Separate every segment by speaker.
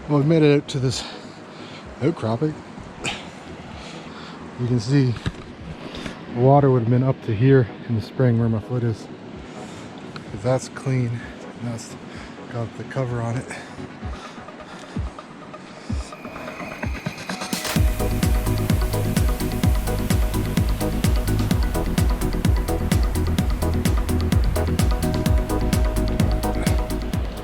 Speaker 1: Well, we made it out to this outcropping. You can see the water would have been up to here in the spring where my foot is. Because that's clean. And that's got the cover on it.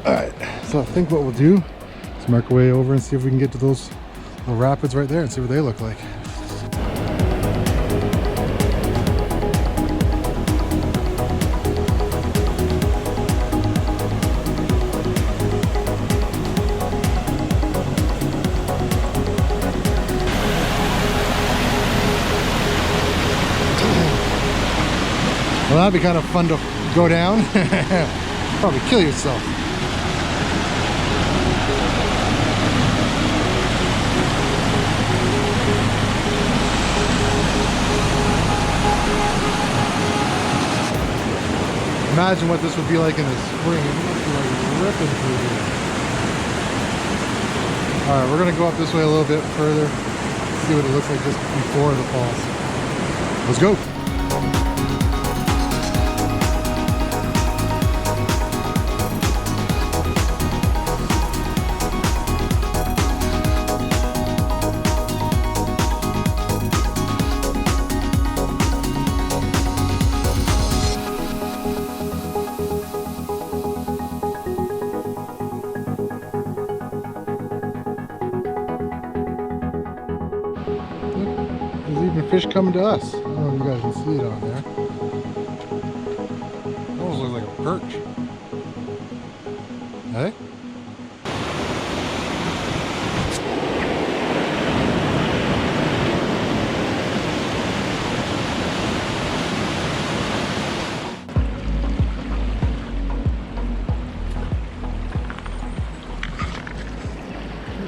Speaker 1: Alright, so I think what we'll do is mark our way over and see if we can get to those little rapids right there and see what they look like. Well, that'd be kind of fun to go down. Probably kill yourself. Imagine what this would be like in the spring. It must be like ripping through here. Alright, we're going to go up this way a little bit further, see what it looks like just before the falls. Let's go! There's even fish coming to us. I don't know if you guys can see it on there. It almost looks like a perch. Hey?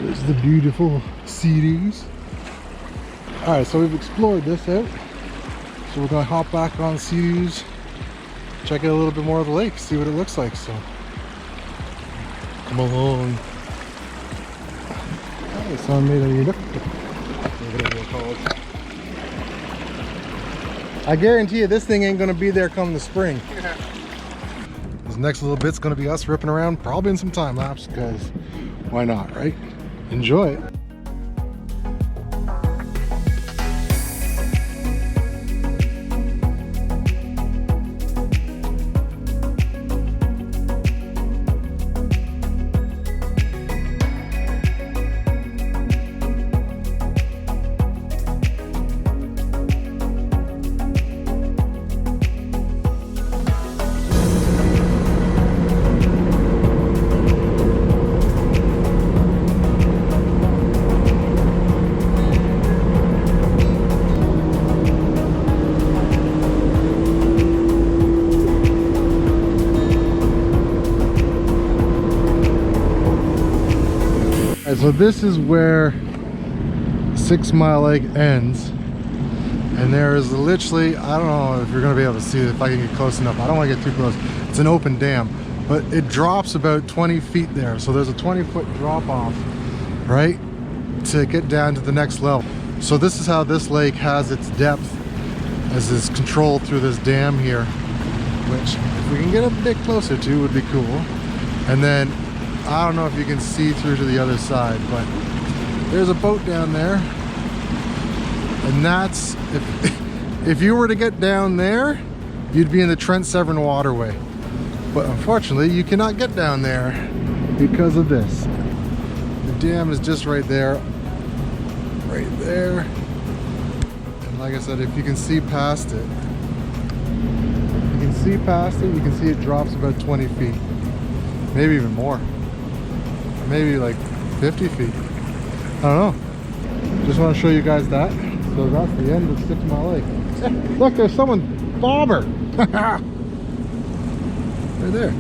Speaker 1: There's the beautiful Sea-Doos. Alright, so we've explored this out. So we're going to hop back on Sea-Doos, check out a little bit more of the lake, see what it looks like. So, come along. Hey, someone made a look. Whatever they're called. I guarantee you this thing ain't going to be there come the spring. This next little bit's going to be us ripping around, probably in some time lapse, because why not, right? Enjoy it. So this is where 6 Mile Lake ends, and there is literally, I don't know if you're going to be able to see it if I can get close enough. I don't want to get too close. It's an open dam, but it drops about 20 feet there. So there's a 20-foot drop off, right, to get down to the next level. So this is how this lake has its depth, as it's controlled through this dam here, which if we can get a bit closer to would be cool. And then I don't know if you can see through to the other side, but there's a boat down there, and that's, if you were to get down there, you'd be in the Trent Severn waterway. But unfortunately, you cannot get down there because of this. The dam is just right there, right there. And like I said, if you can see past it, you can see it drops about 20 feet, maybe even more. Maybe like 50 feet. I don't know. Just want to show you guys that. So that's the end of 6 Mile Lake. Look, there's someone bobber. Right there.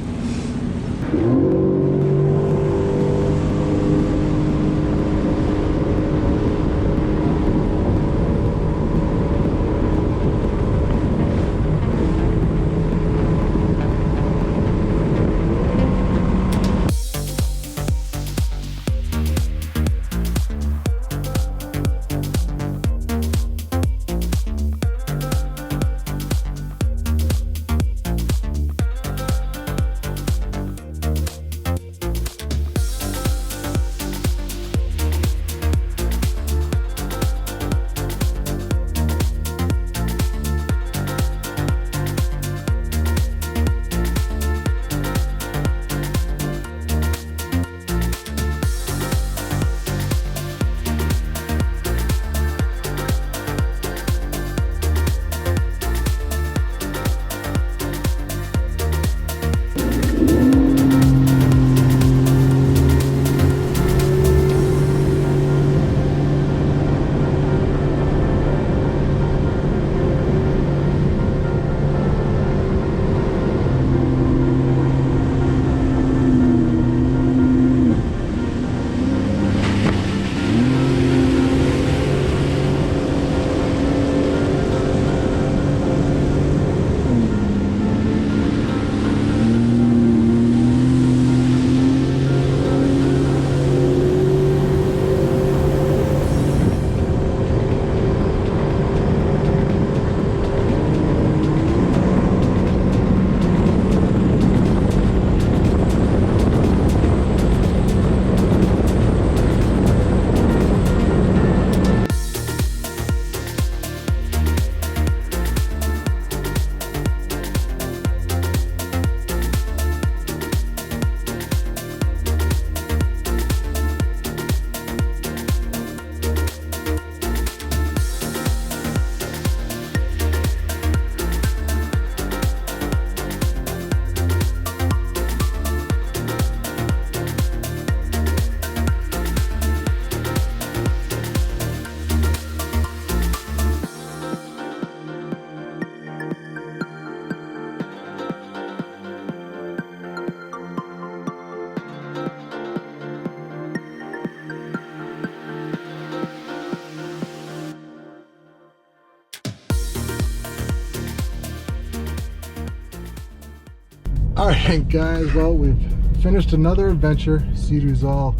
Speaker 1: Alright guys, well, we've finished another adventure. Sea-Doo's all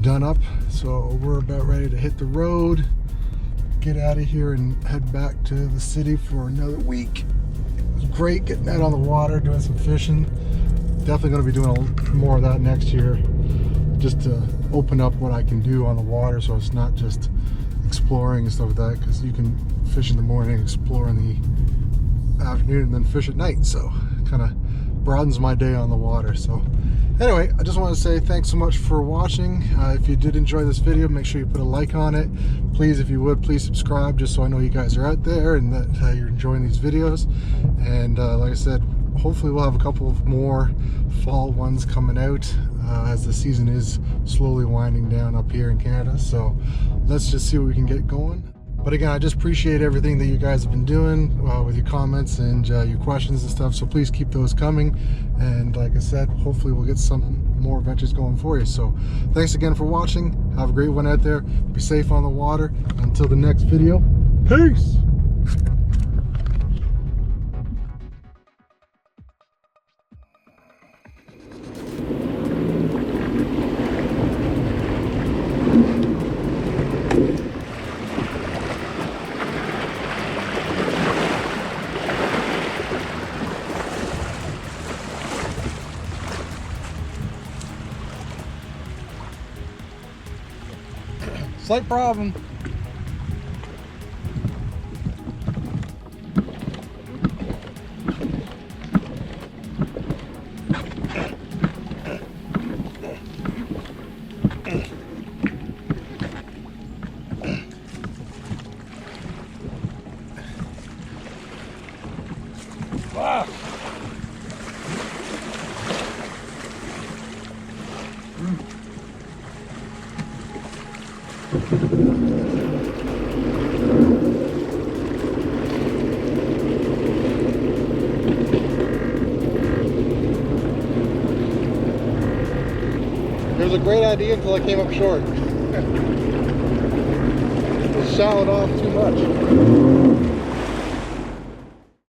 Speaker 1: done up, so we're about ready to hit the road, get out of here and head back to the city for another week. It was great getting out on the water, doing some fishing. Definitely going to be doing more of that next year, just to open up what I can do on the water, so it's not just exploring and stuff like that, because you can fish in the morning, explore in the afternoon, and then fish at night, so it kind of broadens my day on the water. So anyway, I just want to say thanks so much for watching. If you did enjoy this video, make sure you put a like on it. Please, if you would, please subscribe, just so I know you guys are out there and that you're enjoying these videos. And like I said, hopefully we'll have a couple of more fall ones coming out as the season is slowly winding down up here in Canada. So let's just see what we can get going. But again, I just appreciate everything that you guys have been doing with your comments and your questions and stuff. So please keep those coming. And like I said, hopefully we'll get some more adventures going for you. So thanks again for watching. Have a great one out there. Be safe on the water. Until the next video, peace. Slight problem. Wow. It was a great idea until I came up short. It shallowed off too much.